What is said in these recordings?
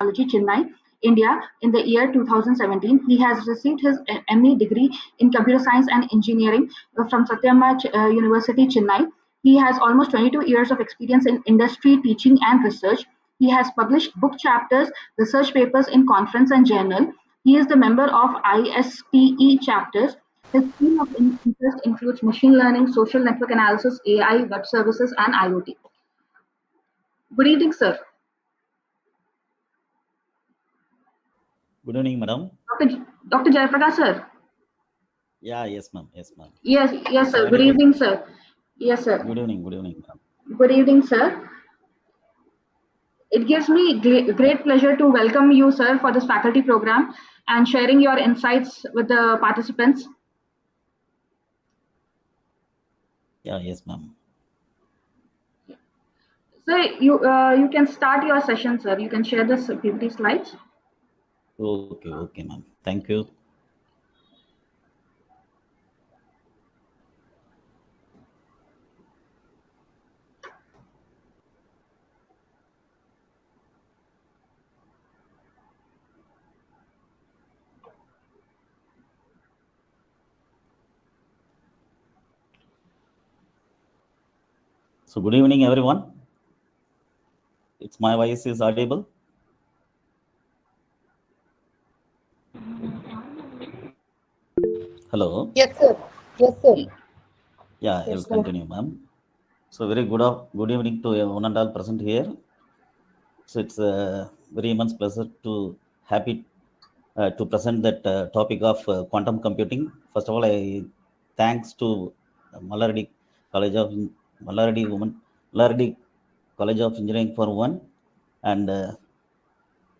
Technology, Chennai, India, in the year 2017. He has received his ME degree in Computer Science and Engineering from Satyama University, Chennai. He has almost 22 years of experience in industry, teaching, and research. He has published book chapters, research papers in conference and journal. He is the member of ISTE chapters. His field of interest includes machine learning, social network analysis, AI, web services, and IoT. Good evening, sir. Good evening, madam. Dr. Jayaprakash, sir. Yeah, yes, ma'am. Yes, ma'am. Yes, sir. Good evening, sir. Yes, sir. Good evening, ma'am. Good evening, sir. It gives me great pleasure to welcome you, sir, for this faculty program and sharing your insights with the participants. Yeah, yes, ma'am. Sir, you can start your session, sir. You can share the PPT slides. Okay, ma'am. Thank you. So good evening, everyone. It's my voice is audible. Hello. Yes, sir. Yes, sir. Yeah, I will continue, ma'am. So very good evening to one and all present here. So it's a very immense pleasure to happy to present that topic of quantum computing. First of all, I thanks to Mallaradi College of Mallaradi College of Engineering for one and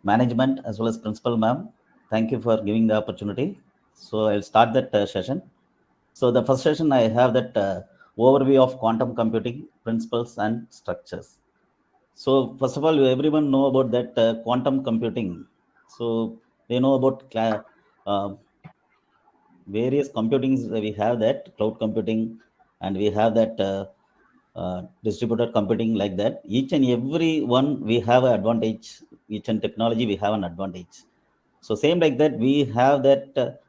management as well as principal ma'am. Thank you for giving the opportunity. So I'll start that session. So the first session I have that overview of quantum computing principles and structures. So first of all, everyone know about that quantum computing. So they know about various computings. We have that cloud computing, and we have that distributed computing like that. Each and every one we have an advantage. Each and technology we have an advantage. So same like that, we have that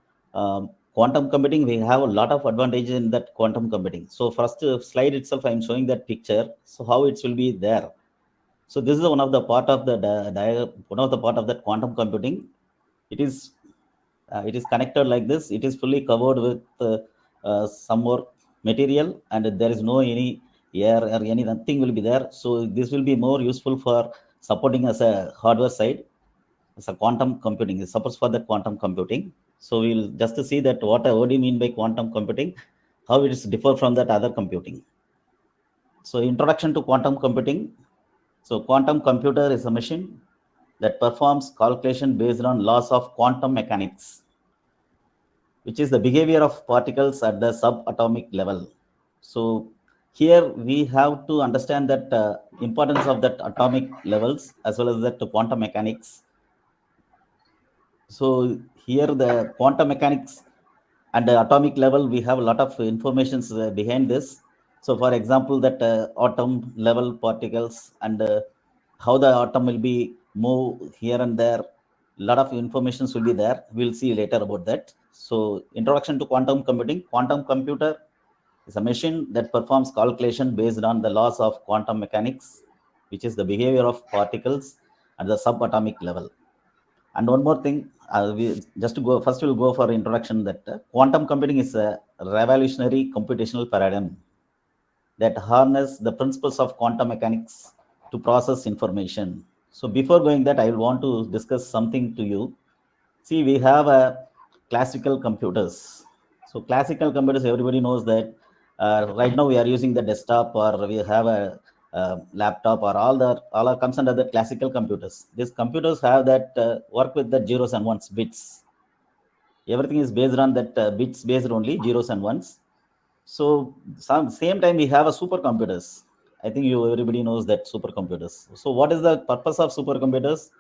quantum computing. We have a lot of advantages in that quantum computing. So first slide itself, I am showing that picture. So how it will be there. So this is one of the part of the part of that quantum computing. It is connected like this. It is fully covered with some more material, and there is no any air or any nothing will be there. So this will be more useful for supporting as a hardware side. As a quantum computing is supposed for the quantum computing. So we'll just see that what do you mean by quantum computing, how it is differ from that other computing. So introduction to quantum computing. So quantum computer is a machine that performs calculation based on laws of quantum mechanics, which is the behavior of particles at the subatomic level. So here we have to understand that importance of that atomic levels as well as that quantum mechanics. So here the quantum mechanics and the atomic level, we have a lot of information behind this. So for example, that atom level particles and how the atom will be move here and there, a lot of information will be there. We'll see later about that. So introduction to quantum computing. Quantum computer is a machine that performs calculation based on the laws of quantum mechanics, which is the behavior of particles at the subatomic level. And one more thing, we'll go for introduction that quantum computing is a revolutionary computational paradigm that harness the principles of quantum mechanics to process information. So before going that, I will want to discuss something to you. See, we have a classical computers. So classical computers, everybody knows that right now we are using the desktop, or we have a laptop, or all are comes under the classical computers. These computers have that work with the zeros and ones, bits. Everything is based on that bits based only, zeros and ones. So same time we have a supercomputers. I think everybody knows that supercomputers. So what is the purpose of supercomputers?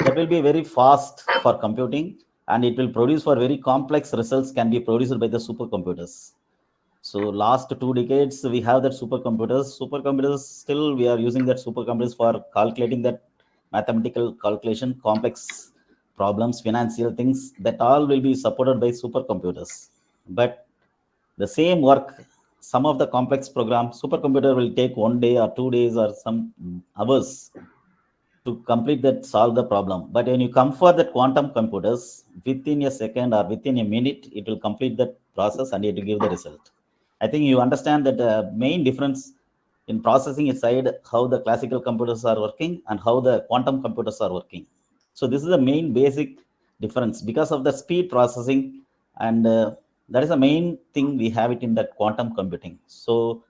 That will be very fast for computing, and it will produce for very complex results can be produced by the supercomputers. So last 2 decades, we have that supercomputers. Supercomputers, still we are using that supercomputers for calculating that mathematical calculation, complex problems, financial things, that all will be supported by supercomputers. But the same work, some of the complex programs, supercomputer will take 1 day or 2 days or some hours to complete that, solve the problem. But when you come for the quantum computers, within a second or within a minute, it will complete that process and it will give the result. I think you understand that the main difference in processing side, how the classical computers are working and how the quantum computers are working. So this is the main basic difference because of the speed processing, and that is the main thing we have it in that quantum computing. So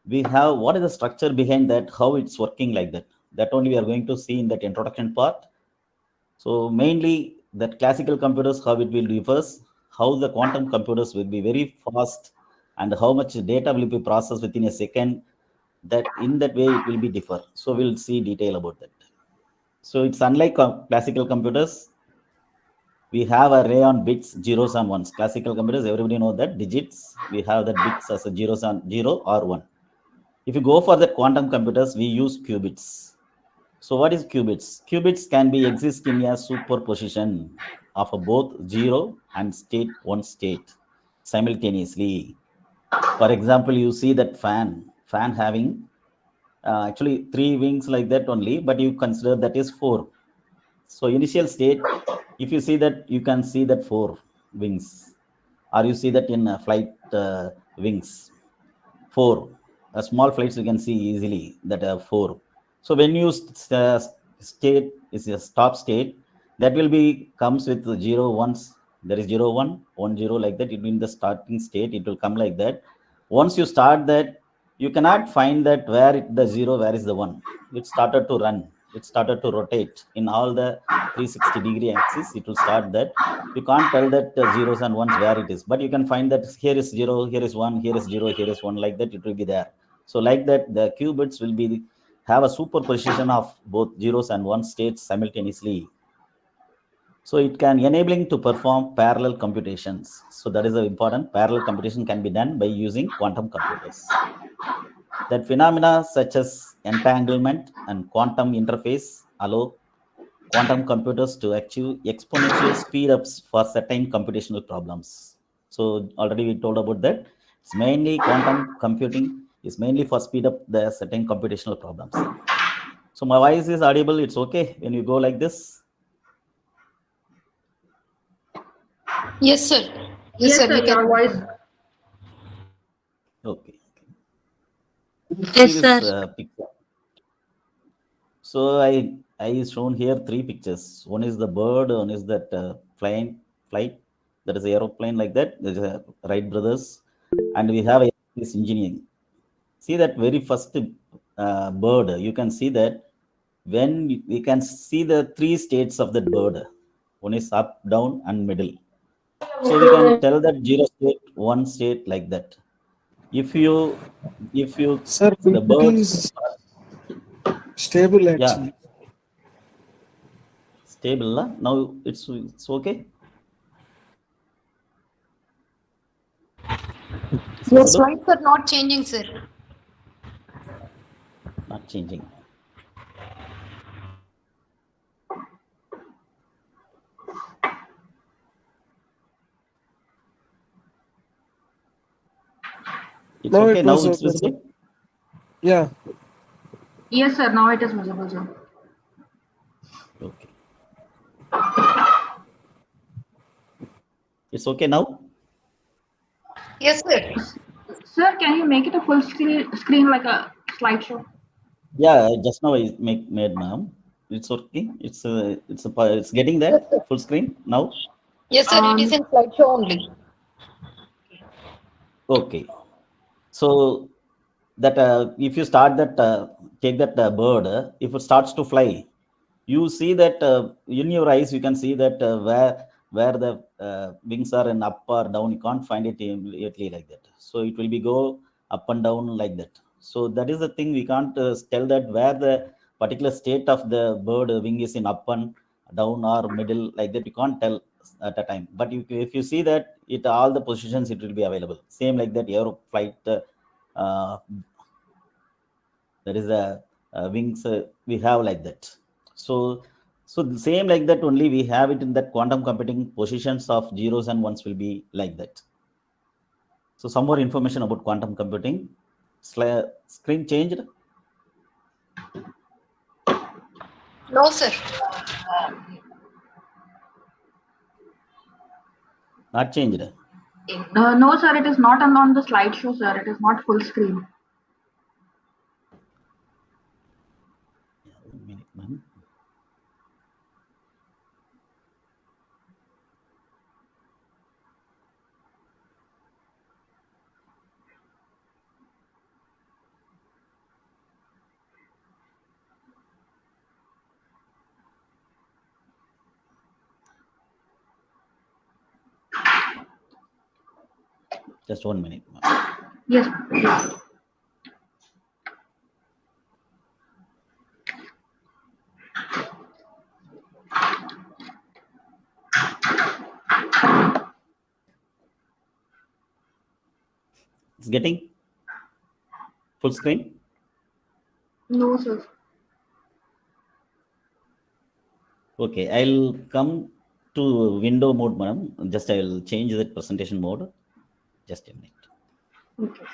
we have what is the structure behind that, how it's working like that. That only we are going to see in that introduction part. So mainly that classical computers, how it will reverse, how the quantum computers will be very fast, and how much data will be processed within a second. That in that way it will be differ. So we'll see detail about that. So it's unlike classical computers. We have array on bits, zeros and ones. Classical computers, everybody know that digits. We have that bits as a zeros and 0 or 1. If you go for the quantum computers, we use qubits. So what is qubits? Qubits can be exist in a superposition of a both 0 and state 1 state simultaneously. For example, you see that fan having actually 3 wings like that only, but you consider that is 4. So initial state, if you see that, you can see that 4 wings, or you see that in flight wings, 4. Small flights you can see easily that 4. So when you state is a stop state, that will be comes with 0 ones. There is 0 1 1 0 like that. It will in the starting state. It will come like that. Once you start that, you cannot find that where the 0, where is the 1. It started to run. It started to rotate in all the 360-degree axis. It will start that. You can't tell that zeros and ones where it is, but you can find that here is 0, here is 1, here is 0, here is 1, like that it will be there. So like that, the qubits will be have a superposition of both zeros and one states simultaneously. So it can enabling to perform parallel computations. So that is the important. Parallel computation can be done by using quantum computers. That phenomena such as entanglement and quantum interface allow quantum computers to achieve exponential speed ups for certain computational problems. So already we told about that. It's mainly quantum computing is mainly for speed up the certain computational problems. So my voice is audible. It's okay when you go like this. Yes, sir. Yes, Yes, sir. sir, You can. your voice. Okay. Yes, See this sir. picture. So I shown here 3 pictures. One is the bird, one is that flight, that is aeroplane like that. There's a Wright brothers, and we have this engineering. See that very first bird. You can see that when we can see the 3 states of that bird. One is up, down, and middle. So we can tell that 0 state, 1 state like that. If you Sir, the PPT birds, is stable yeah, actually. stable. Now it's okay. It's Your visible, slides are not changing, sir. not changing. It's Now okay. it Now was it's okay, sir. visible. Yeah. Yes, sir, now it is visible, sir. Okay. It's okay now. Yes, sir. Sir, can you make it a full screen like a slideshow? Yeah, just now I made ma'am. It's okay. It's getting that full screen now. Yes, sir. It is in slideshow only. Okay. So that if you start that take that bird, if it starts to fly, you see that in your eyes you can see that where the wings are in up or down. You can't find it immediately like that. So it will be go up and down like that. So that is the thing, we can't tell that where the particular state of the bird wing is in up and down or middle like that. We can't tell at a time. But if you see that it all the positions, it will be available same like that. Aero flight uh, there is a wings we have like that. So the same like that only we have it in that quantum computing. Positions of zeros and ones will be like that. So some more information about quantum computing. Screen changed? No, sir. Not changed. No, sir, it is not on the slideshow, sir. It is not full screen. One minute, ma'am. Just 1 minute, ma'am. Yes, please. It's getting full screen. No, sir. Okay, I'll come to window mode, madam. Just I will change the presentation mode. Just a minute. Okay.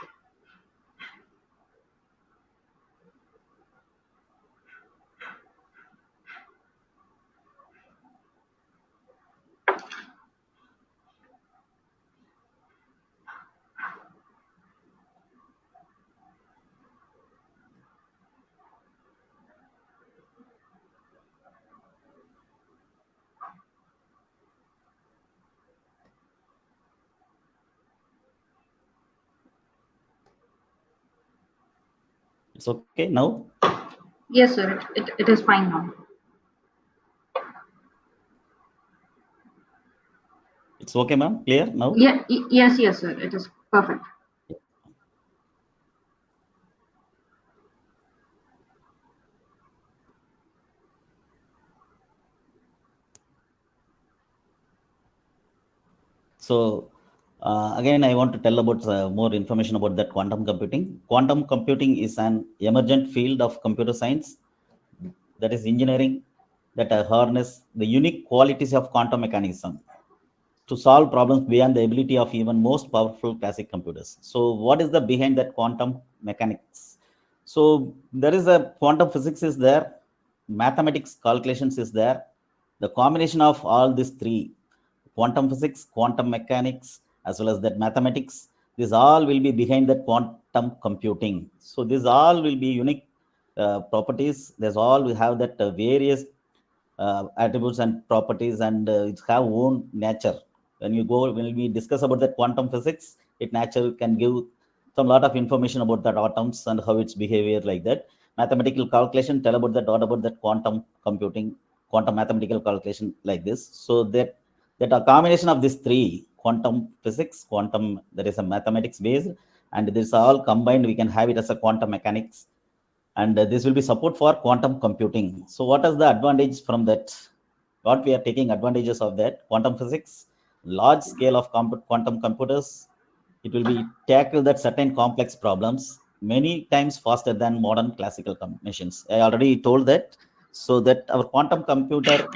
It's okay now. Yes, sir. It is fine now. It's okay, ma'am. Clear now. Yeah. Yes, sir. It is perfect. So again, I want to tell about more information about that quantum computing. Quantum computing is an emergent field of computer science, that is engineering, that harness the unique qualities of quantum mechanism to solve problems beyond the ability of even most powerful classic computers. So what is the behind that quantum mechanics? So there is a quantum physics is there, mathematics calculations is there. The combination of all these three, quantum physics, quantum mechanics, as well as that mathematics, this all will be behind that quantum computing. So these all will be unique properties. There's all we have that various attributes and properties, and it have own nature. When we discuss about that quantum physics, it nature can give some lot of information about that atoms and how its behavior like that. Mathematical calculation tell about that, what about that quantum computing, quantum mathematical calculation like this. So that a combination of these three, quantum physics, quantum, that is a mathematics based, and this all combined we can have it as a quantum mechanics, and this will be support for quantum computing. So what is the advantage from that? What we are taking advantages of that quantum physics, large scale of quantum computers, it will be tackle that certain complex problems many times faster than modern classical machines. I already told that. So that our quantum computer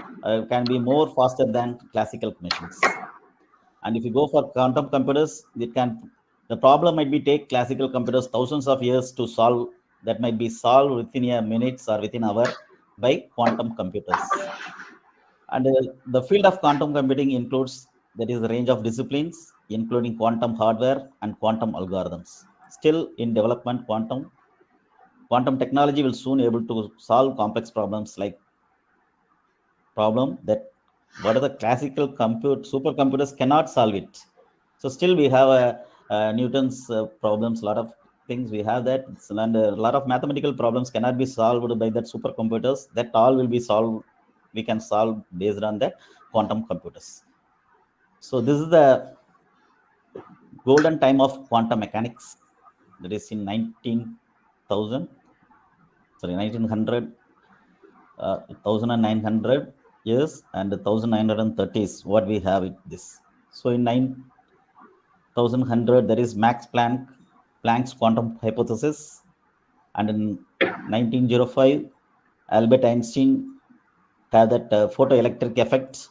can be more faster than classical machines. And if you go for quantum computers, the problem might be take classical computers thousands of years to solve, that might be solved within a minutes or within hour by quantum computers. And the field of quantum computing includes, that is the range of disciplines, including quantum hardware and quantum algorithms. Still in development, quantum technology will soon able to solve complex problems like problem that what are the classical supercomputers cannot solve it. So still we have Newton's problems, a lot of things we have that, and a lot of mathematical problems cannot be solved by that supercomputers. That all will be solved, we can solve based on that quantum computers. So this is the golden time of quantum mechanics, that is in 1900, 1900 years and 1930s, what we have it this. So in 9100 there is Planck's quantum hypothesis, and in 1905 Albert Einstein have that photoelectric effect,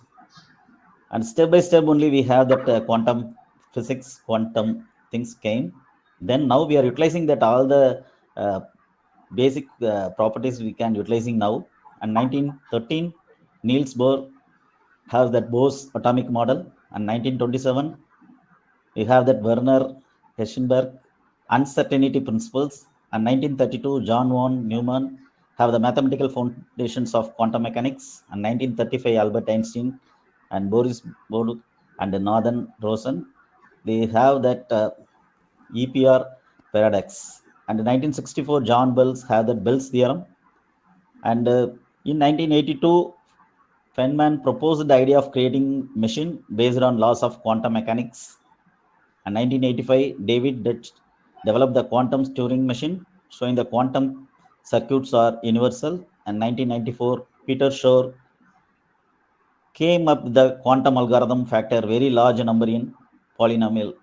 and step by step only we have that quantum physics, quantum things came. Then now we are utilizing that all the basic properties we can utilizing now. And 1913, Niels Bohr has that Bohr's atomic model, and 1927 we have that Werner Heisenberg uncertainty principles, and 1932 John von Neumann have the mathematical foundations of quantum mechanics, and 1935 Albert Einstein and Boris Bohr and Nathan Rosen, they have that EPR paradox. And 1964 John Bell's have that Bell's theorem, and in 1982 Feynman proposed the idea of creating machine based on laws of quantum mechanics. And 1985, David Dutch developed the quantum Turing machine, showing the quantum circuits are universal. And 1994, Peter Shor came up with the quantum algorithm factor very large number in polynomial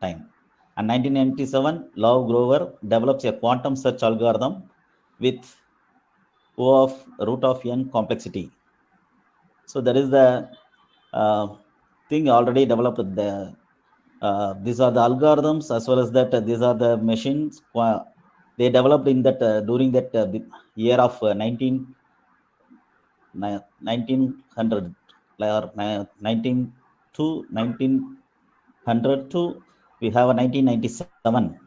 time. And 1997, Love Grover develops a quantum search algorithm with O of root of n complexity. So that is the thing already developed. These are the algorithms as well as that these are the machines they developed in that during that year of 1900 or 19 to 1900 to we have a 1997.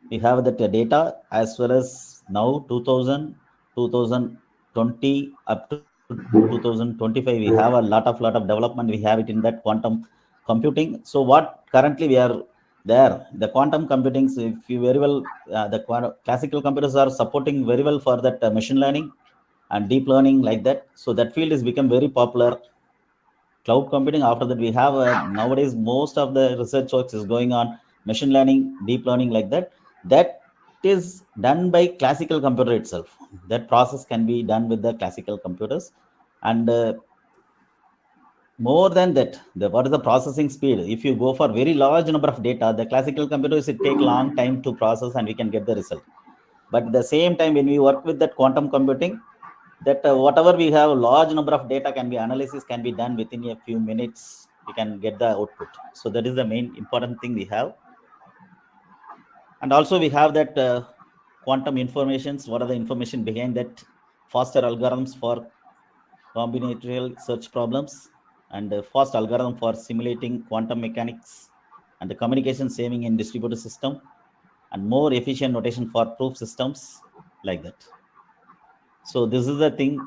We have that data as well as now 2000, 2020 up to 2025. We have a lot of development. We have it in that quantum computing. So what currently we are there, the quantum computing, so if you very well, the classical computers are supporting very well for that machine learning and deep learning like that. So that field has become very popular. Cloud computing, after that we have nowadays most of the research works is going on machine learning, deep learning like that. That is done by classical computer itself. That process can be done with the classical computers. And more than that, what is the processing speed? If you go for very large number of data, the classical computers, it take long time to process and we can get the result. But at the same time, when we work with that quantum computing, that whatever we have, large number of data can be analysis can be done within a few minutes. We can get the output. So that is the main important thing we have. And also we have that quantum informations. What are the information behind that? Faster algorithms for combinatorial search problems, and fast algorithm for simulating quantum mechanics, and the communication saving in distributed system, and more efficient notation for proof systems like that. So this is the thing.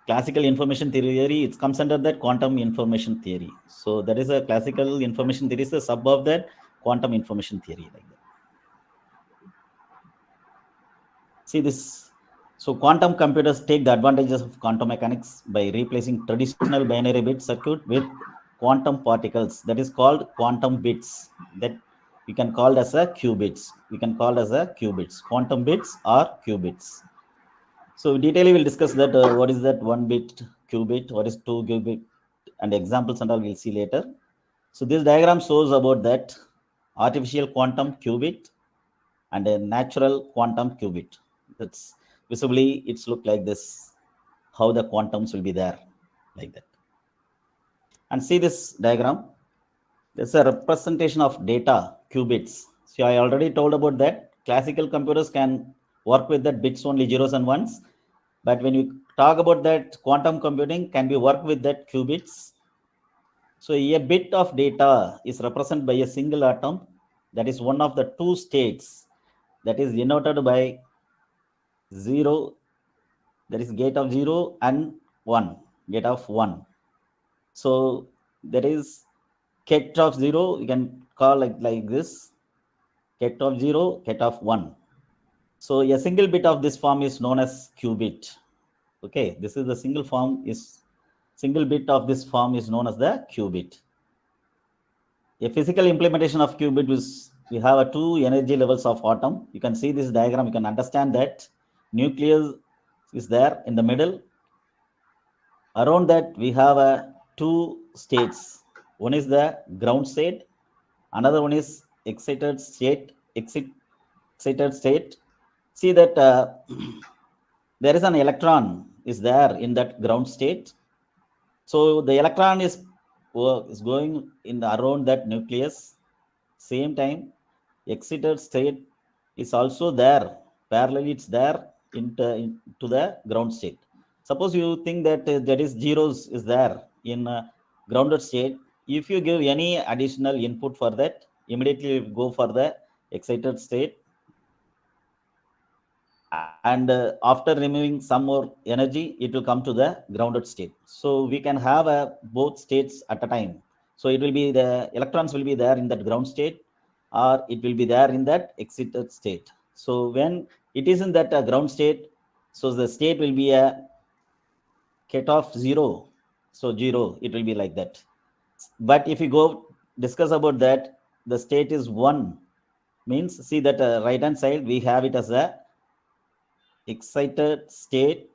Classical information theory, it comes under that quantum information theory. So that is a classical information theory is a sub of that quantum information theory like that. See this. So quantum computers take the advantages of quantum mechanics by replacing traditional binary bit circuit with quantum particles. That is called quantum bits. That we can call as a qubits. We can call as a qubits. Quantum bits or qubits. So detail we'll discuss that what is that 1 bit qubit, what is 2 qubit, and examples and all we'll see later. So this diagram shows about that artificial quantum qubit and a natural quantum qubit. That's visibly it's look like this, how the quantums will be there like that. And see this diagram. There's a representation of data qubits. So I already told about that. Classical computers can work with that bits only zeros and ones. But when you talk about that quantum computing can be work with that qubits. So a bit of data is represented by a single atom. That is one of the two states that is denoted by 0. That is gate of 0 and 1. Gate of 1. So that is ket of 0. You can call like this. Ket of 0, ket of 1. So a single bit of this form is known as qubit. Okay, this is the single bit of this form is known as the qubit. A physical implementation of qubit is we have a two energy levels of atom. You can see this diagram. You can understand that nucleus is there in the middle. Around that we have a two states. One is the ground state. Another one is excited state. Excited state. See that there is an electron is there in that ground state. So the electron is going in around that nucleus. Same time, excited state is also there. Parallelly, it's there into the ground state. Suppose you think that that is zeros is there in grounded state. If you give any additional input for that, immediately go for the excited state. And after removing some more energy, it will come to the grounded state. So we can have both states at a time. So it will be the electrons will be there in that ground state, or it will be there in that excited state. So when it is in that ground state, so the state will be a cutoff 0. So 0, it will be like that. But if you go discuss about that, the state is 1. Means see that right hand side, we have it as a excited state,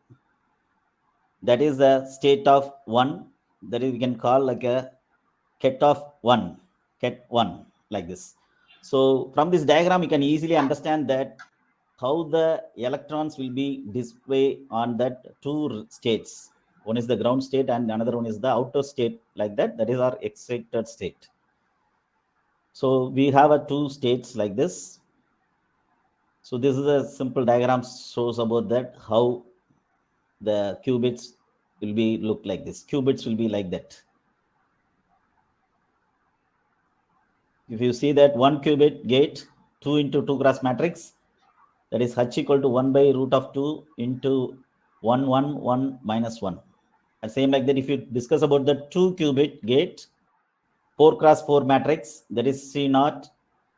that is the state of 1, that is we can call like a ket of 1, ket 1, like this. So from this diagram you can easily understand that how the electrons will be displayed on that two states. One is the ground state and another one is the outer state, like that. That is our excited state. So we have a two states like this. So this is a simple diagram shows about that, how the qubits will be look like this. Qubits will be like that. If you see that 1 qubit gate, 2 into 2 cross matrix, that is h equal to 1 by root of 2 into 1, 1, 1 minus 1. And same like that, if you discuss about the 2 qubit gate, 4 cross 4 matrix, that is C naught,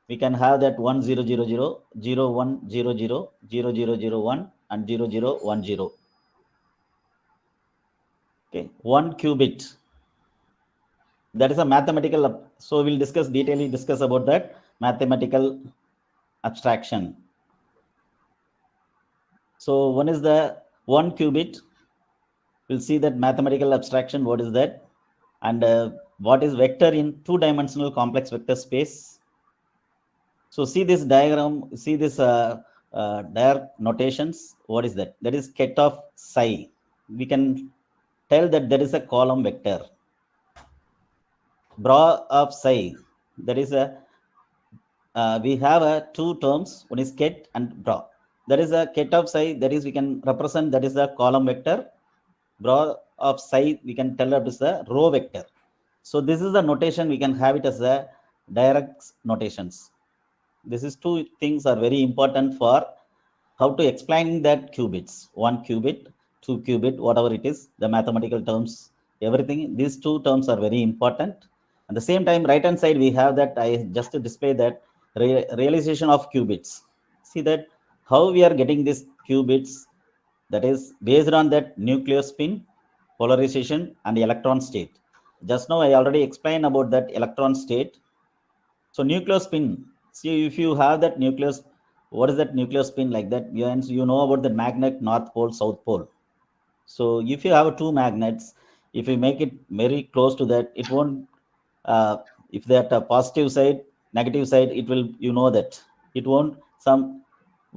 we can have that 1, 0, 0, 0, 0, 1, 0, 0, 0, 0, 0, 1, and 0, 0, 1, 0. Okay, 1 qubit. That is a mathematical. So we'll discuss about that mathematical abstraction. So one is the 1 qubit. We'll see that mathematical abstraction. What is that? And what is vector in two-dimensional complex vector space? So see this diagram. See this diagram notations. What is that? That is ket of psi. We can tell that there is a column vector. Bra of psi. That is a we have two terms. One is ket and bra. There is a ket of psi. That is we can represent. That is a column vector. Bra of psi we can tell it is a row vector. So this is the notation. We can have it as a direct notations. This is two things are very important for how to explain that qubits. 1 qubit, 2 qubit, whatever it is, the mathematical terms, everything. These two terms are very important. At the same time, right hand side we have that I just display that realization of qubits. See that how we are getting these qubits, that is based on that nuclear spin, polarization, and electron state. Just now I already explained about that electron state. So nuclear spin, see if you have that nucleus, what is that nuclear spin like that? You know about the magnet, north pole, south pole. So if you have two magnets, if you make it very close to that, it won't, if that positive side, negative side, it will, you know that it won't,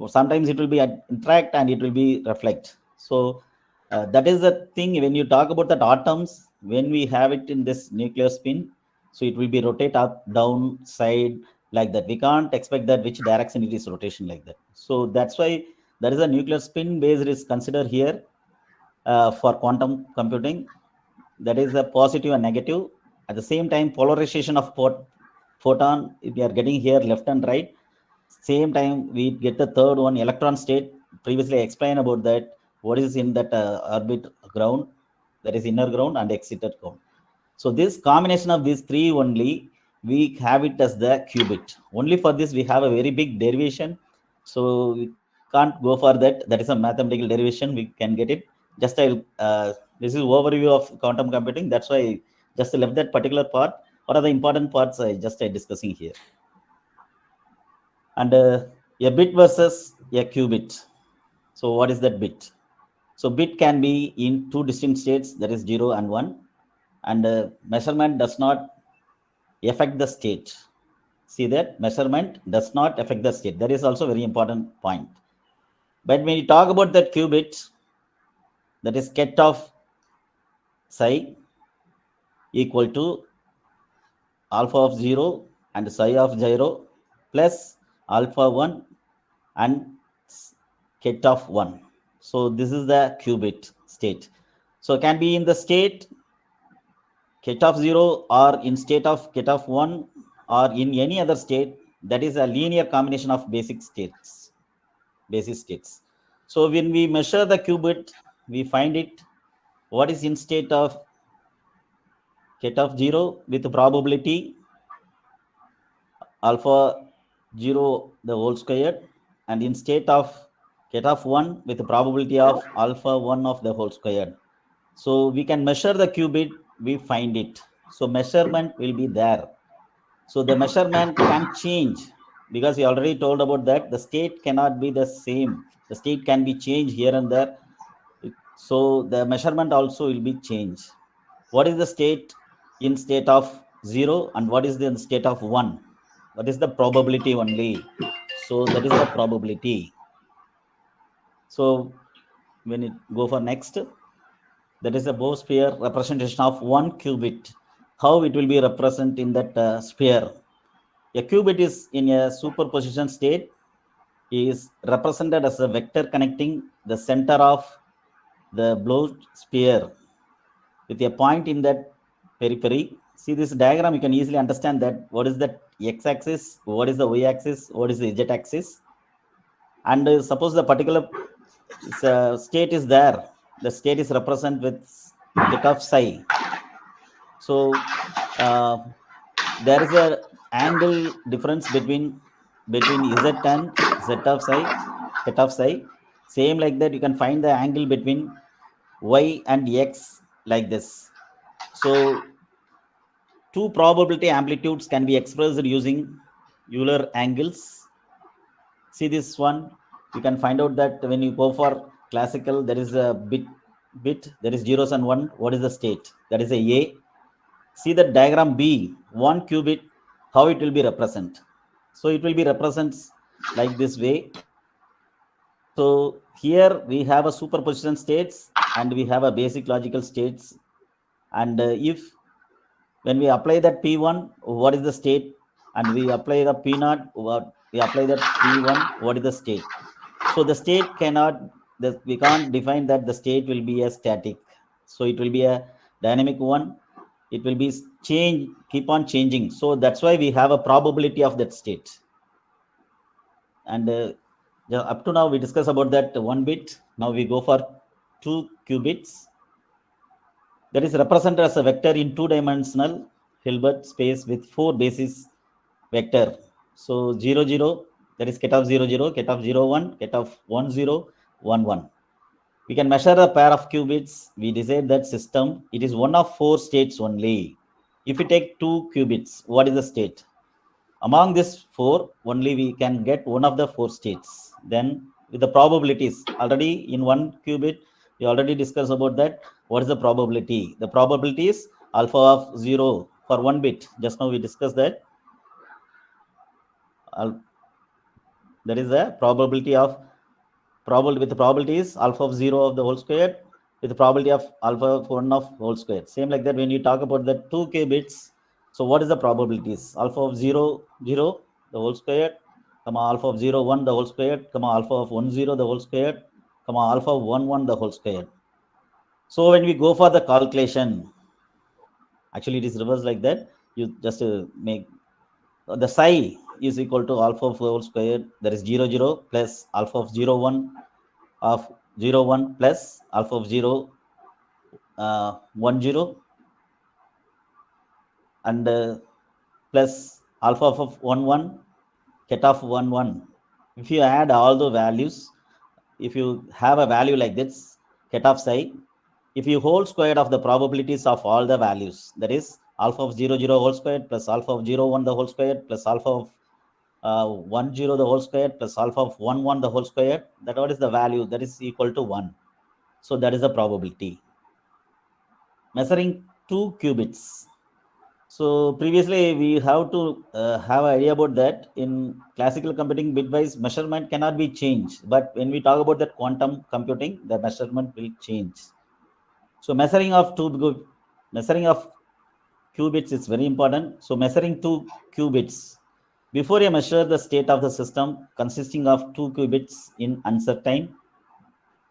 sometimes it will be interact and it will be reflect. So that is the thing when you talk about that atoms, when we have it in this nuclear spin, so it will be rotate up, down, side, like that. We can't expect that which direction it is rotation like that. So that's why there is a nuclear spin based is considered here for quantum computing. That is a positive and negative. At the same time, polarization of photon, we are getting here left and right. Same time, we get the third one, electron state. Previously, I explained about that. What is in that orbit ground, that is inner ground and excited ground. So this combination of these three only, we have it as the qubit. Only for this, we have a very big derivation. So we can't go for that. That is a mathematical derivation. We can get it. Just this is overview of quantum computing. That's why I just left that particular part. What are the important parts I discussing here? And a bit versus a qubit. So what is that bit? So bit can be in two distinct states, that is 0 and 1. And measurement does not affect the state. See that measurement does not affect the state. That is also very important point. But when you talk about that qubit, that is ket of psi equal to alpha of 0 and psi of 0 plus alpha 1 and ket of 1. So this is the qubit state. So it can be in the state ket of 0 or in state of ket of 1 or in any other state. That is a linear combination of basic states. So when we measure the qubit, we find it what is in state of ket of 0 with probability alpha 0 the whole squared, and in state of ket of 1 with the probability of alpha 1 of the whole squared. So we can measure the qubit, we find it. So measurement will be there. So the measurement can change because we already told about that. The state cannot be the same. The state can be changed here and there. So the measurement also will be changed. What is the state in state of 0 and what is the state of 1? What is the probability only? So that is the probability. So when it go for next, that is a Bohr sphere representation of one qubit. How it will be represented in that sphere? A qubit is in a superposition state is represented as a vector connecting the center of the Bohr sphere with a point in that periphery. See this diagram, you can easily understand that what is the x-axis, what is the y-axis, what is the z-axis. And suppose the particular state is there, the state is represented with ket of psi. So there is a angle difference between z and z of psi, ket of psi. Same like that, you can find the angle between y and x like this. So two probability amplitudes can be expressed using Euler angles. See this one, you can find out that when you go for classical, there is a bit, there is zeros and one. What is the state? That is a. See the diagram B, one qubit, how it will be represented. So it will be represented like this way. So here we have a superposition states and we have a basic logical states. And if when we apply that P1, what is the state? And we apply the P0, we apply that P1, what is the state? So the state cannot, we can't define that the state will be a static. So it will be a dynamic one. It will be keep on changing. So that's why we have a probability of that state. And up to now we discuss about that one bit. Now we go for two qubits. That is represented as a vector in two-dimensional Hilbert space with four basis vector. So 0, 0, that is ket of 0, 0, ket of 0, 1, ket of 1, 0, 1, 1. We can measure a pair of qubits. We decide that system. It is one of four states only. If we take two qubits, what is the state? Among these four, only we can get one of the four states. Then with the probabilities, already in one qubit, we already discussed about that. What is the probability? The probability is alpha of 0 for one bit. Just now we discussed that. That is the probability of with the probability is alpha of 0 of the whole square with the probability of alpha of 1 of whole square. Same like that when you talk about the 2 qubits. So what is the probabilities? Alpha of 0, 0 the whole square, comma alpha of 0, 1 the whole square, comma alpha of 1, 0 the whole square, comma alpha of 1, 1 the whole square. So when we go for the calculation, actually it is reversed like that. You just make the psi is equal to alpha of whole square, that is 0, 0 plus alpha of 0, 1 of 0, 1 plus alpha of 0, 1, 0 and plus alpha of 1, 1, ket of 1, 1. If you add all the values, if you have a value like this, ket of psi, if you whole square of the probabilities of all the values, that is alpha of 0, 0 whole square plus alpha of 0, 1 the whole square plus alpha of 1, 0 the whole square plus alpha of 1, 1 the whole square, that what is the value? That is equal to 1. So that is the probability. Measuring two qubits. So previously we have to have an idea about that. In classical computing, bitwise measurement cannot be changed, but when we talk about that quantum computing, the measurement will change. So measuring of qubits is very important. So measuring 2 qubits before you measure the state of the system consisting of 2 qubits in uncertain.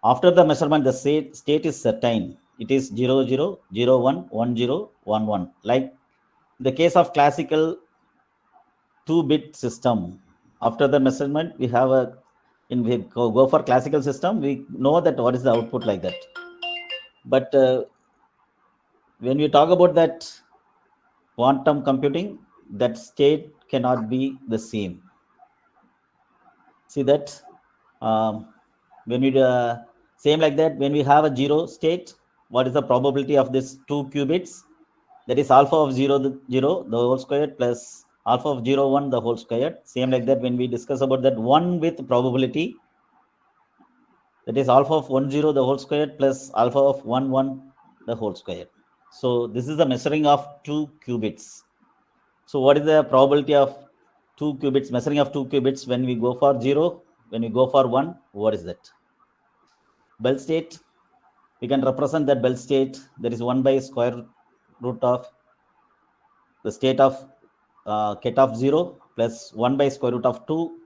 After the measurement, the state is certain. It is 0, 0, 0, 1, 1, 0, 1, 1. Like the case of classical 2-bit system, after the measurement, we have we go for classical system, we know that what is the output like that. But when we talk about that quantum computing, that state cannot be the same. See that when we same like that, when we have a 0 state, what is the probability of this 2 qubits? That is alpha of 0, the whole squared plus alpha of 0, 1 the whole squared. Same like that when we discuss about that 1 with probability, that is alpha of 1, 0 the whole squared plus alpha of 1, 1 the whole squared. So this is the measuring of 2 qubits. So what is the probability of 2 qubits, measuring of 2 qubits when we go for 0, when we go for 1, what is that? Bell state, we can represent that bell state, that is 1 by square root of the state of ket of 0 plus 1 by square root of 2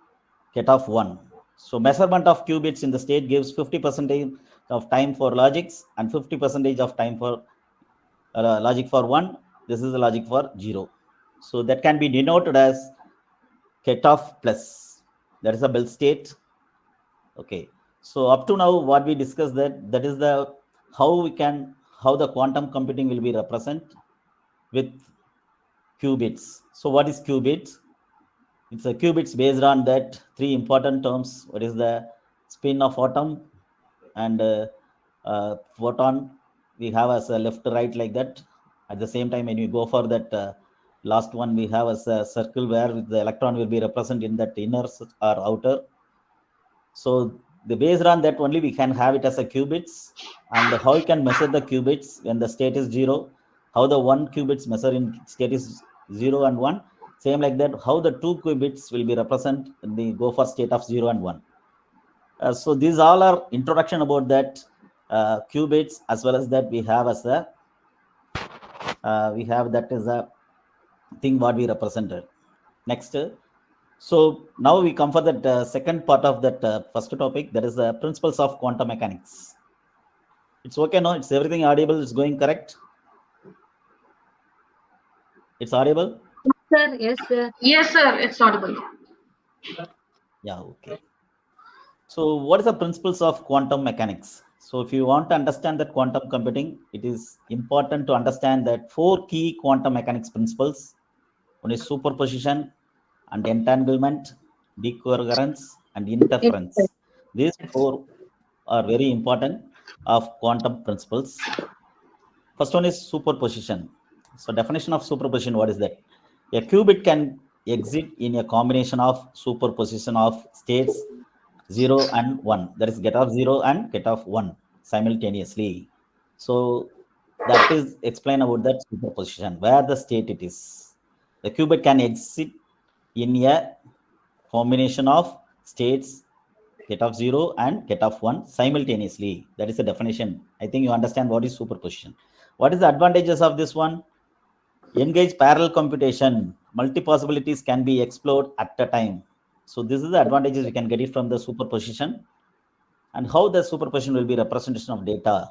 ket of 1. So measurement of qubits in the state gives 50% of time for logics and 50% of time for logic for 1. This is the logic for 0. So that can be denoted as ket of plus. That is a bell state. Okay. So up to now, what we discussed that is the how the quantum computing will be represented with qubits. So what is qubits? It's a qubits based on that 3 important terms. What is the spin of atom and photon? We have as a left to right like that. At the same time, when you go for that last one, we have as a circle where the electron will be represented in that inner or outer. So the based on that only we can have it as a qubits, and how you can measure the qubits when the state is 0, how the 1 qubits measure in state is 0 and 1, same like that how the 2 qubits will be represented in the go for state of 0 and 1. So these all are introduction about that qubits, as well as that we have as a we have that is a thing what we represented. Next, so now we come for that second part of that first topic, that is the principles of quantum mechanics. It's okay, no? It's everything audible? It's going correct? It's audible? Sir, yes, sir. Yes, sir, it's audible. Yeah, okay. So what is the principles of quantum mechanics? So if you want to understand that quantum computing, it is important to understand that 4 key quantum mechanics principles. One is superposition and entanglement, decoherence, and interference. These 4 are very important of quantum principles. First one is superposition. So definition of superposition, what is that? A qubit can exist in a combination of superposition of states 0 and 1. That is get of 0 and get of 1 simultaneously. So that is explain about that superposition, where the state it is. The qubit can exist in a combination of states get of 0 and get of 1 simultaneously. That is the definition. I think you understand what is superposition. What is the advantages of this one? Engage parallel computation. Multi possibilities can be explored at a time. So this is the advantages we can get it from the superposition. And how the superposition will be representation of data.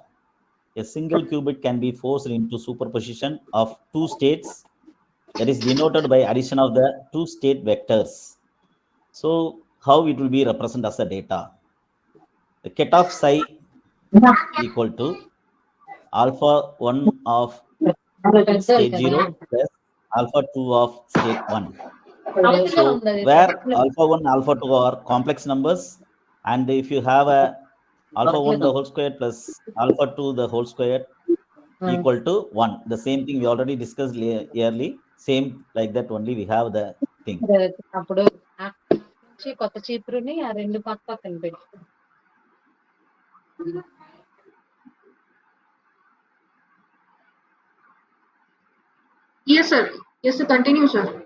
A single qubit can be forced into superposition of 2 states, that is denoted by addition of the 2 state vectors. So how it will be represented as a data? The cutoff psi equal to alpha 1 of state 0 plus alpha 2 of state 1. So where alpha 1, alpha 2 are complex numbers, and if you have a alpha 1 the whole square plus alpha 2 the whole square equal to 1. The same thing we already discussed early. Same like that only we have the thing. అప్పుడు కొత్త చీపురుని ఆ రెండు పక్క పక్కన పెట్టు. Yes, sir. Yes, sir. Continue, sir.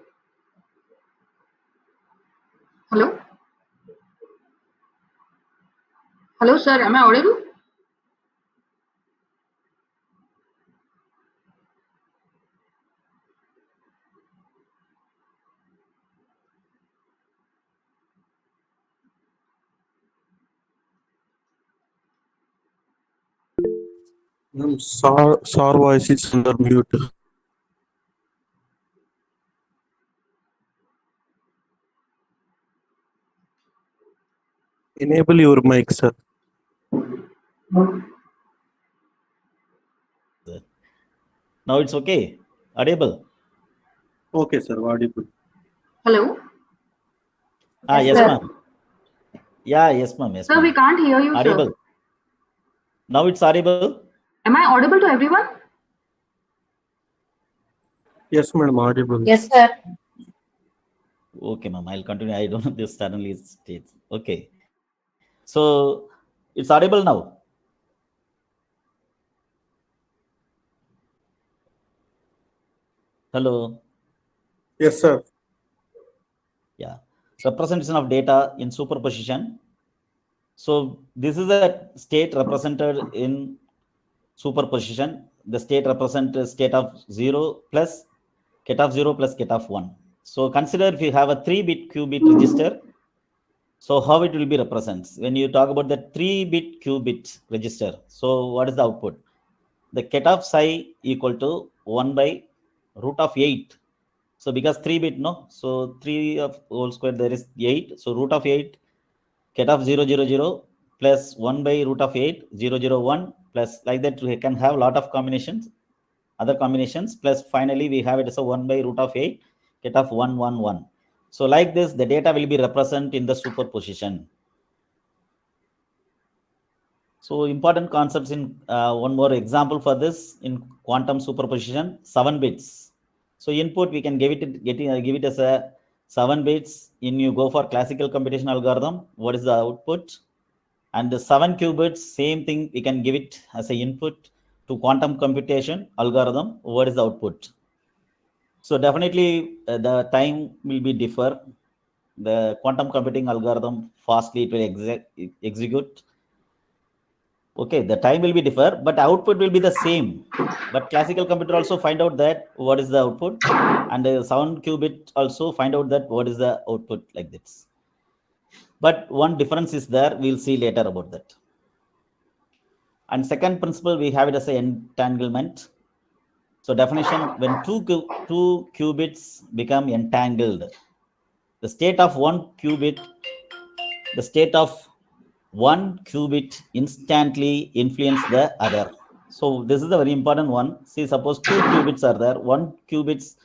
Hello? Hello, sir. Am I audible? Sir voice is under mute. Enable your mic, sir. Now it's okay. Audible. Okay, sir. Audible. Hello? Yes, Sir. ma'am. Yeah, yes, ma'am. Yes, Sir, we ma'am. can't hear you, sir. Audible. Now it's audible. Am I audible to everyone? Yes, madam. Audible. Yes, sir. Okay, ma'am. I'll continue. I don't know this suddenly states. Okay. So it's audible now. Hello. Yes, sir. Yeah. Representation of data in superposition. So this is a state represented in superposition. The state represents state of 0 plus ket of 0 plus ket of 1. So consider if you have a 3-bit qubit register. So how it will be represents when you talk about the 3-bit qubit register. So what is the output? The ket of psi equal to 1 by root of 8. So because 3-bit, no, so 3 of whole square there is 8. So root of 8 ket of 0 0 0 plus 1 by root of 8 0 0 1 plus like that we can have a lot of combinations, other combinations, plus finally we have it as a 1 by root of 8 ket of 1 1 1. So like this the data will be represented in the superposition. So important concepts in one more example for this in quantum superposition, 7 bits. So input we can give it as a 7 bits. In you go for classical computation algorithm, what is the output? And the 7 qubits, same thing we can give it as a input to quantum computation algorithm. What is the output? So definitely the time will be differ. The quantum computing algorithm fastly it will execute. Okay, the time will be differ, but output will be the same. But classical computer also find out that what is the output, and the 7 qubit also find out that what is the output like this. But one difference is there. We'll see later about that. And second principle, we have it as a entanglement. So definition: when two qubits become entangled, the state of one qubit instantly influence the other. So this is a very important one. See, suppose 2 qubits are there. 1 qubits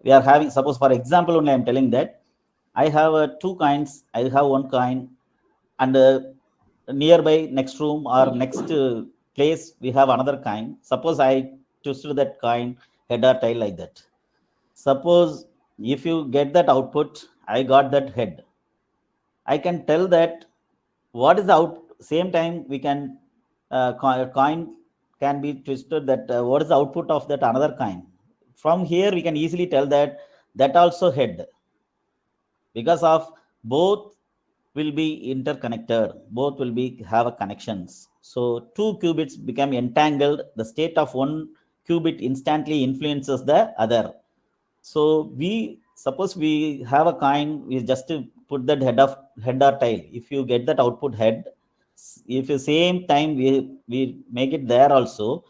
we are having. Suppose for example only I am telling that I have 2 coins. I have 1 coin, and nearby next room or next place we have another coin. Suppose I twisted that coin head or tail like that. Suppose if you get that output, I got that head. I can tell that what is the same time we can coin can be twisted that what is the output of that another coin. From here we can easily tell that also head, because of both will be interconnected, both will be have a connections. So 2 qubits become entangled, the state of one qubit instantly influences the other. So we suppose we have a coin, we just put that head or tail. If you get that output head, if the same time we make it there also,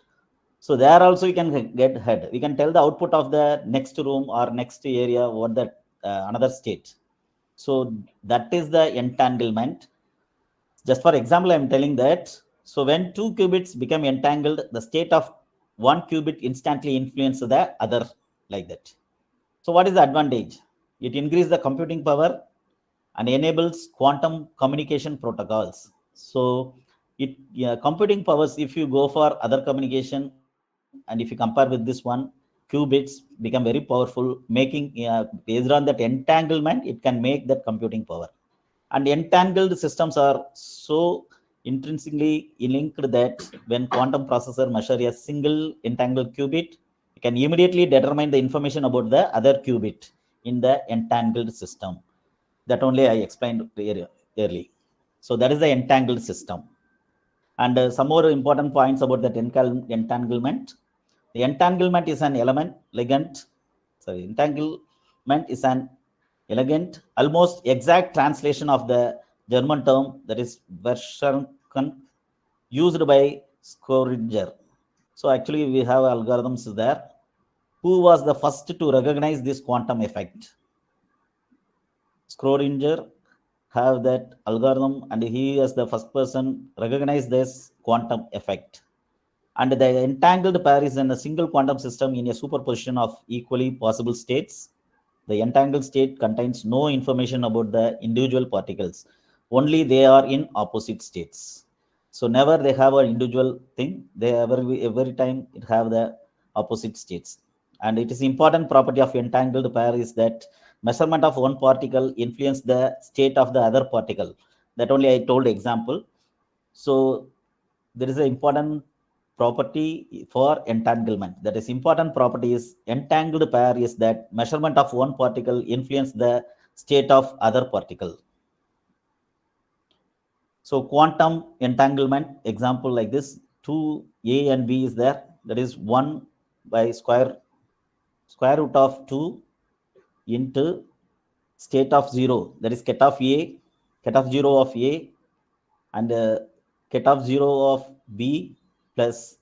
so there also you can get head. We can tell the output of the next room or next area what that another state. So that is the entanglement. Just for example, I'm telling that. So when 2 qubits become entangled, the state of one qubit instantly influences the other like that. So what is the advantage? It increases the computing power and enables quantum communication protocols. So it computing powers, if you go for other communication and if you compare with this one, qubits become very powerful, making based on that entanglement it can make that computing power. And entangled systems are so intrinsically linked that when quantum processor measure a single entangled qubit, You can immediately determine the information about the other qubit in the entangled system. That only I explained early. So that is the entangled system. And some more important points about that entanglement. The entanglement is an entanglement is an elegant, almost exact translation of the German term that is Verschränkung used by Schrödinger. So actually we have algorithms there. Who was the first to recognize this quantum effect? Schrödinger have that algorithm, and he is the first person recognize this quantum effect. And the entangled pair is in a single quantum system in a superposition of equally possible states. The entangled state contains no information about the individual particles, only they are in opposite states. So never they have an individual thing, they every time it have the opposite states. And it is important property of entangled pair is that measurement of one particle influence the state of the other particle. That only I told example. So there is an important property for entanglement. That is important property is entangled pair is that measurement of one particle influence the state of other particle. So quantum entanglement example like this, 2a and b is there. That is 1 by square root of 2 into state of 0. That is ket of a, ket of 0 of a, and ket of 0 of b plus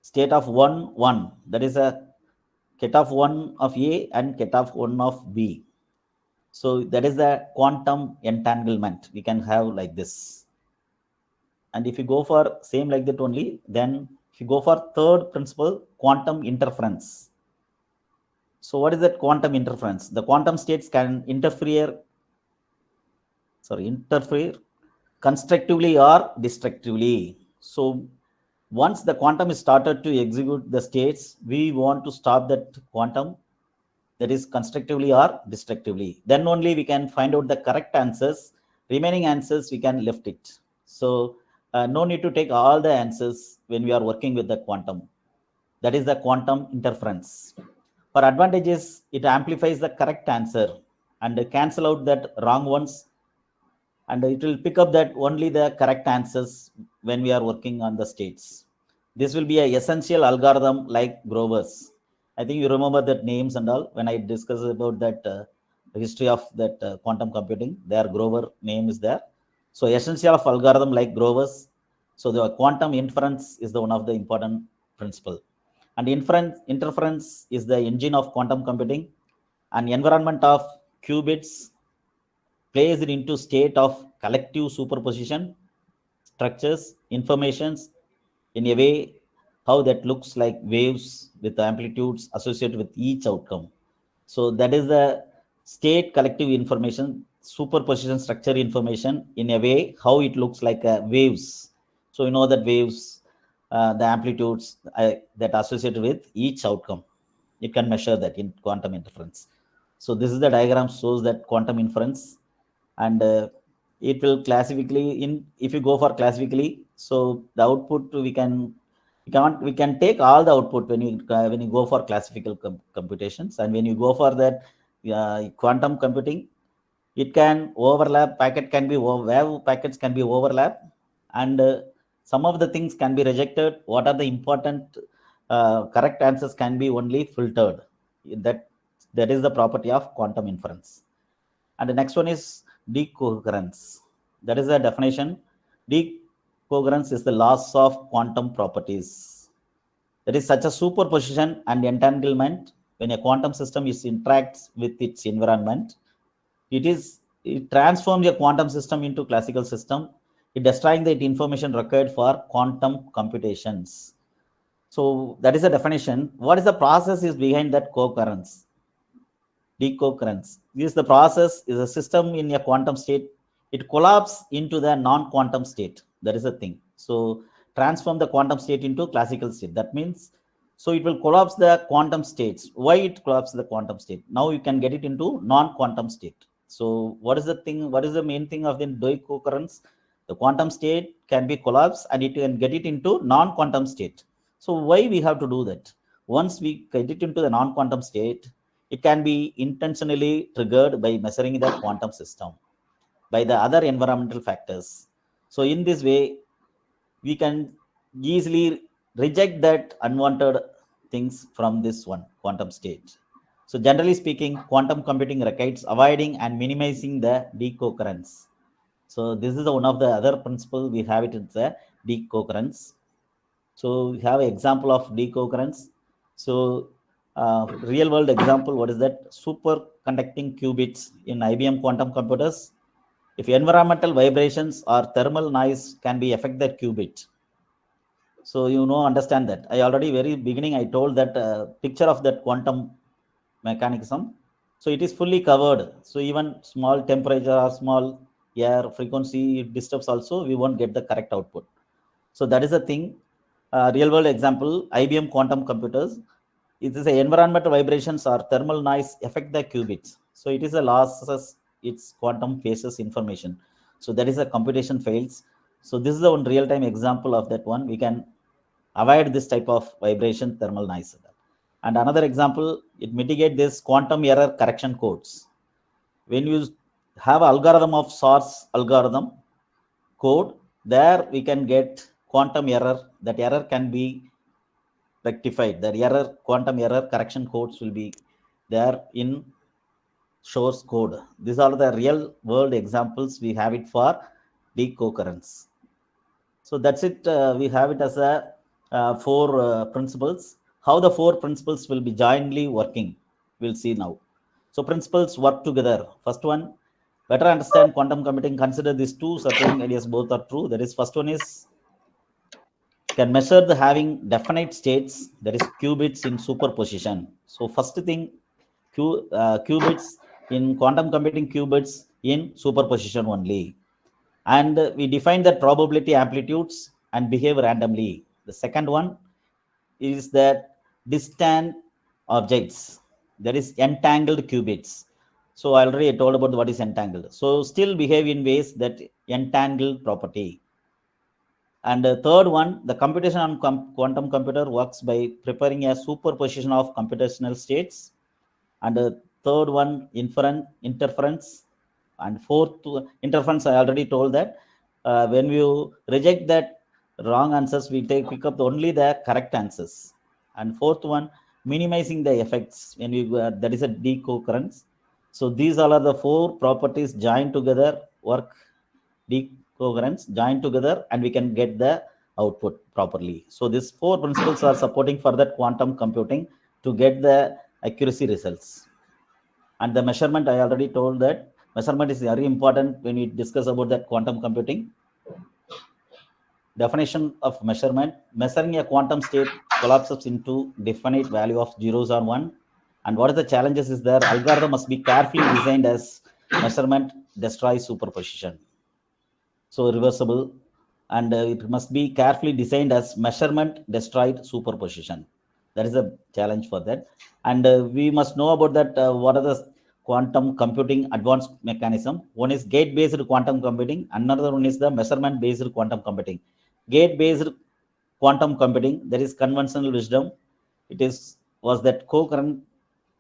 state of 1 1. That is a ket of 1 of a and ket of 1 of b. So that is the quantum entanglement we can have like this. And if you go for same like that only, then if you go for third principle, quantum interference. So what is that quantum interference? The quantum states can interfere constructively or destructively. So once the quantum is started to execute the states, we want to stop that quantum, that is constructively or destructively. Then only we can find out the correct answers. Remaining answers we can left it. So no need to take all the answers when we are working with the quantum. That is the quantum interference. For advantages, it amplifies the correct answer and cancel out that wrong ones, and it will pick up that only the correct answers when we are working on the states. This will be an essential algorithm like Grover's. I think you remember that names and all when I discussed about that history of that quantum computing. There Grover name is there. So essential of algorithm like Grover's. So the quantum inference is the one of the important principle. And interference is the engine of quantum computing. An environment of qubits placed into state of collective superposition, structures, informations in a way how that looks like waves with amplitudes associated with each outcome. So that is the state collective information, superposition structure information in a way how it looks like waves. So you know that waves, the amplitudes that associated with each outcome. You can measure that in quantum interference. So this is the diagram shows that quantum inference, and it will classically in if you go for classically. So the output we can take all the output when you go for classical computations, and when you go for that quantum computing, it can overlap. Packets can be overlap, and some of the things can be rejected. What are the important correct answers can be only filtered. That is the property of quantum inference. And the next one is decoherence. That is the definition. Decoherence is the loss of quantum properties. There is such a superposition and entanglement when a quantum system interacts with its environment. It transforms a quantum system into classical system. It destroying the information required for quantum computations. So that is the definition. What is the process is behind that coherence? Decoherence. This the process is a system in a quantum state. It collapses into the non-quantum state. That is the thing. So transform the quantum state into classical state. That means so it will collapse the quantum states. Why it collapses the quantum state? Now you can get it into non-quantum state. So what is the thing? What is the main thing of the decoherence? The quantum state can be collapsed and it can get it into non-quantum state. So why we have to do that? once we get it into the non-quantum state, it can be intentionally triggered by measuring the quantum system by the other environmental factors. So in this way, we can easily reject that unwanted things from this one quantum state. So generally speaking, quantum computing requires avoiding and minimizing the decoherence. So this is one of the other principle we have, it is the decoherence. So we have an example of decoherence. So real world example, what is that? Superconducting qubits in IBM quantum computers. If environmental vibrations or thermal noise can be affect that qubit. So understand that I already very beginning I told that picture of that quantum mechanism. So it is fully covered. So even small temperature or small air frequency disturbs also, we won't get the correct output. So that is the thing. Real world example, IBM quantum computers, it is a environmental vibrations or thermal noise affect the qubits. So it is a losses its quantum phases information. So that is a computation fails. So this is the one real time example of that one. We can avoid this type of vibration thermal noise. And another example, it mitigate this quantum error correction codes. When you have algorithm of source algorithm code, there we can get quantum error. That error can be rectified. The error quantum error correction codes will be there in source code. These are the real world examples we have it for decoherence. So that's it. We have it as a four principles. How the four principles will be jointly working, we'll see now. So principles work together. First one, better understand quantum computing, consider these two supporting ideas, both are true. That is, first one is can measure the having definite states, that is qubits in superposition. So first thing, qubits in quantum computing, qubits in superposition only. And we define the probability amplitudes and behave randomly. The second one is that distant objects, that is entangled qubits. So I already told about what is entangled. So still behave in ways that entangled property. And the third one, the computation on quantum computer works by preparing a superposition of computational states. And the third one, interference. And fourth, interference, I already told that when you reject that wrong answers, we pick up only the correct answers. And fourth one, minimizing the effects when you that is a decoherence. So these all are the four properties joined together, work decoherence joined together, and we can get the output properly. So these four principles are supporting for that quantum computing to get the accuracy results. And the measurement, I already told that measurement is very important when we discuss about that quantum computing. Definition of measurement: measuring a quantum state collapses into definite value of zeros or one. And what are the challenges is there? Algorithm must be carefully designed as measurement destroys superposition. So reversible, and it must be carefully designed as measurement destroyed superposition. That is a challenge for that. And we must know about that what are the quantum computing advanced mechanism. One is gate based quantum computing, another one is the measurement based quantum computing. Gate based quantum computing, there is conventional wisdom. It is was that concurrent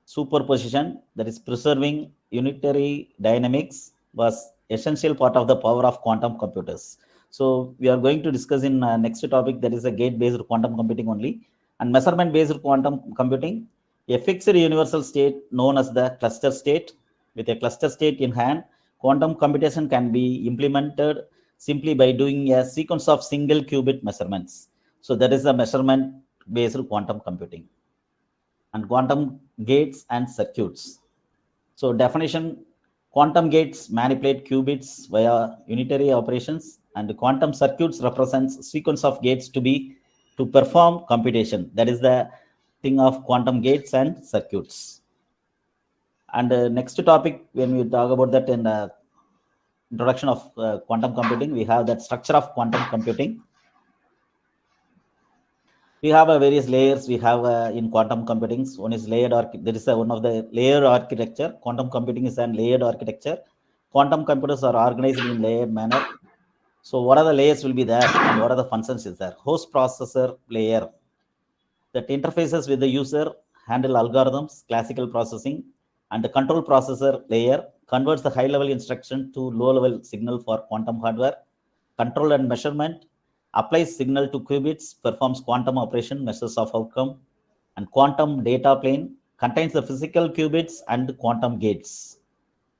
superposition, that is preserving unitary dynamics, was essential part of the power of quantum computers. So we are going to discuss in next topic, that is a gate based quantum computing only. And measurement based quantum computing, a fixed universal state known as the cluster state. With a cluster state in hand, quantum computation can be implemented simply by doing a sequence of single qubit measurements. So that is the measurement based quantum computing. And quantum gates and circuits. So definition: quantum gates manipulate qubits via unitary operations, and quantum circuits represents sequence of gates to perform computation. That is the thing of quantum gates and circuits. And next topic, when we talk about that in introduction of quantum computing, we have that structure of quantum computing. We have various layers we have in quantum computing. One is layered there is one of the layered architecture. Quantum computing is an layered architecture. Quantum computers are organized in layered manner. So what are the layers will be there, and what are the functions is there? Host processor layer. that interfaces with the user, handle algorithms, classical processing, and the control processor layer converts the high-level instruction to low-level signal for quantum hardware, control and measurement, applies signal to qubits, performs quantum operation, measures of outcome, and quantum data plane contains the physical qubits and quantum gates.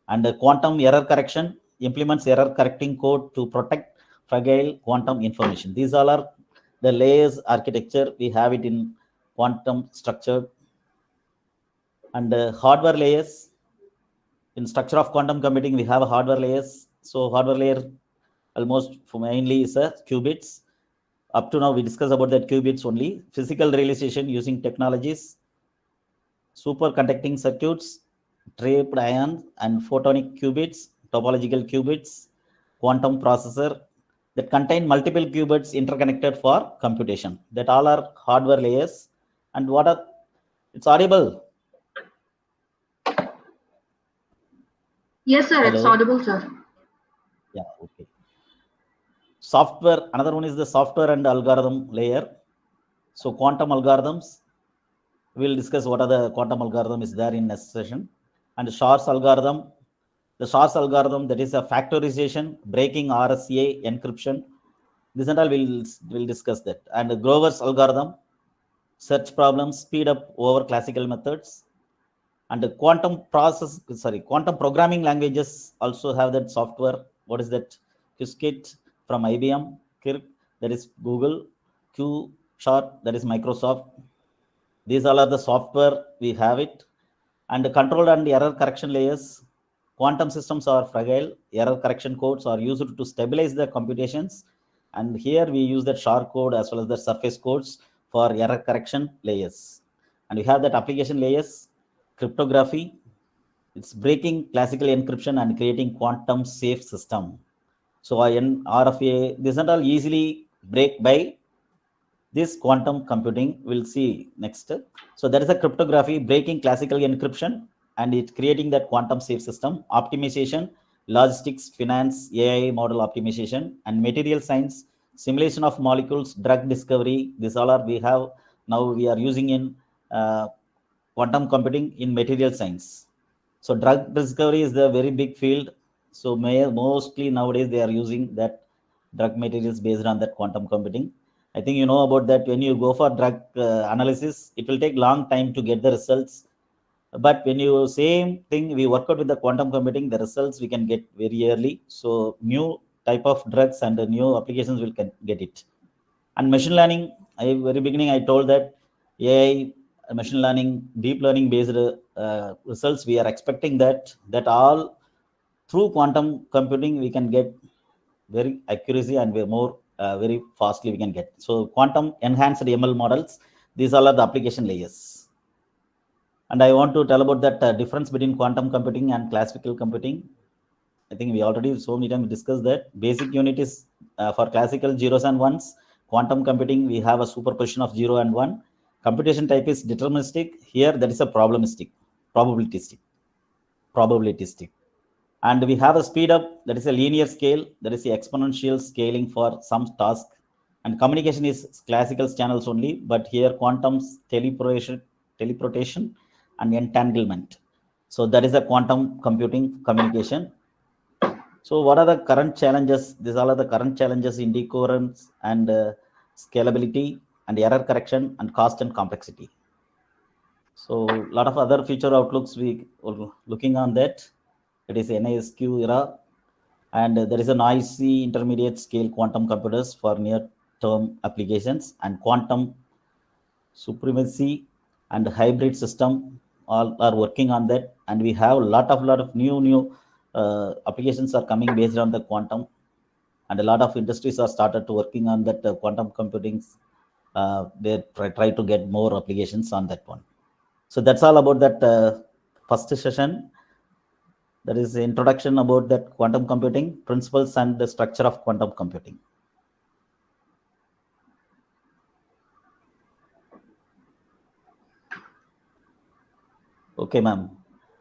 And the quantum error correction implements error correcting code to protect fragile quantum information. These all are the layers architecture. We have it in quantum structure. And hardware layers. In structure of quantum computing, we have a hardware layers. So hardware layer almost mainly is a qubits. Up to now, we discussed about that qubits only. Physical realization using technologies, superconducting circuits, trapped ions and photonic qubits, topological qubits, quantum processor that contain multiple qubits interconnected for computation. That all are hardware layers. And what are, it's audible. Yes, sir, it's Hello? audible, sir. Yeah, okay. Software, another one is the software and algorithm layer. So quantum algorithms, we'll discuss what are the quantum algorithm is there in next session. And Shor's algorithm, the Shor's algorithm, that is a factorization, breaking RSA encryption. This and all we'll discuss that. And Grover's algorithm, search problems, speed up over classical methods. And the quantum programming languages also have that software. What is that? Qiskit from IBM, Kirk, that is Google, Q Sharp, that is Microsoft. These all are the software, we have it. And the control and error correction layers. Quantum systems are fragile. Error correction codes are used to stabilize the computations. And here we use that SHAR code as well as the surface codes for error correction layers. And we have that application layers, cryptography. It's breaking classical encryption and creating quantum safe system. So RFA, this and all easily break by this quantum computing. We'll see next. So that is a cryptography, breaking classical encryption and it creating that quantum safe system. Optimization, logistics, finance, AI model optimization, and material science, simulation of molecules, drug discovery. These all are we have now we are using in quantum computing in material science. So drug discovery is the very big field. So mostly nowadays they are using that drug materials based on that quantum computing. I think you know about that. When you go for drug analysis, it will take long time to get the results. But when you same thing, we work out with the quantum computing, the results we can get very early. So new type of drugs and new applications will get it. And machine learning, very beginning I told that AI, machine learning, deep learning based results, we are expecting that all through quantum computing we can get very accuracy and we're more very fastly we can get. So quantum enhanced ML models, these all are the application layers. And I want to tell about that difference between quantum computing and classical computing. I think we already so many times discussed that. Basic unit is for classical zeros and ones. Quantum computing, we have a superposition of 0 and 1. Computation type is deterministic. Here, that is a probabilistic. And we have a speed up, that is a linear scale, that is the exponential scaling for some task. And communication is classical channels only, but here quantum's teleportation and entanglement. So that is a quantum computing communication. So what are the current challenges? These are the current challenges in decoherence and scalability and error correction and cost and complexity. So a lot of other future outlooks we are looking on that. It is NISQ era, and there is a noisy intermediate scale quantum computers for near term applications, and quantum supremacy and hybrid system all are working on that. And we have a lot of new applications are coming based on the quantum, and a lot of industries are started to working on that quantum computing. They try to get more applications on that one. So that's all about that first session. That is the introduction about that quantum computing principles and the structure of quantum computing. Okay, ma'am.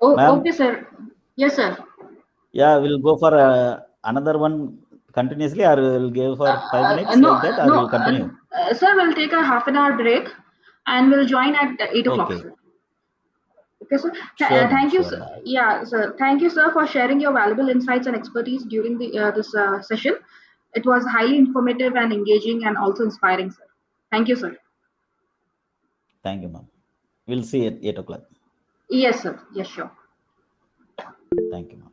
Oh, Ma'am, okay, sir. Yes, sir. yeah, we'll go for another one continuously, or we'll give for 5 minutes No, like that, or no, we'll continue. sir, we'll take a half an hour break and we'll join at 8 o'clock, Okay. sir. Okay, sir. Sure, ma'am. Thank you, Sure, sir. ma'am. Yeah, sir. Thank you, sir, for sharing your valuable insights and expertise during the this session. It was highly informative and engaging, and also inspiring, sir. Thank you, sir. Thank you, ma'am. We'll see you at 8 o'clock. Yes, sir. Yes, sure. Thank you, ma'am.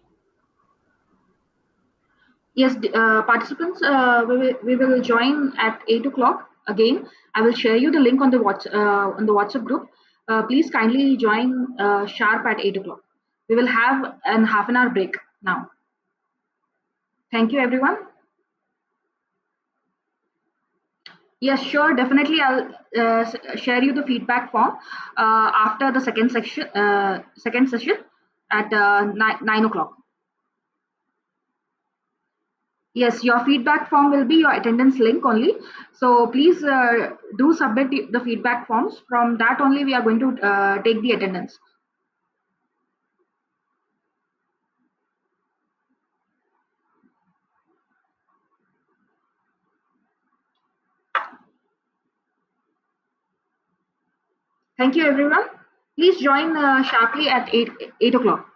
Yes, participants, we will join at 8 o'clock again. I will share you the link on the WhatsApp group. Please kindly join sharp at 8 o'clock. We will have an half an hour break now. Thank you, everyone. Yes, sure, definitely. I'll share you the feedback form after the second session at 9 o'clock. Yes, your feedback form will be your attendance link only. So please do submit the feedback forms. From that only we are going to take the attendance. Thank you, everyone. Please join sharply at 8 o'clock.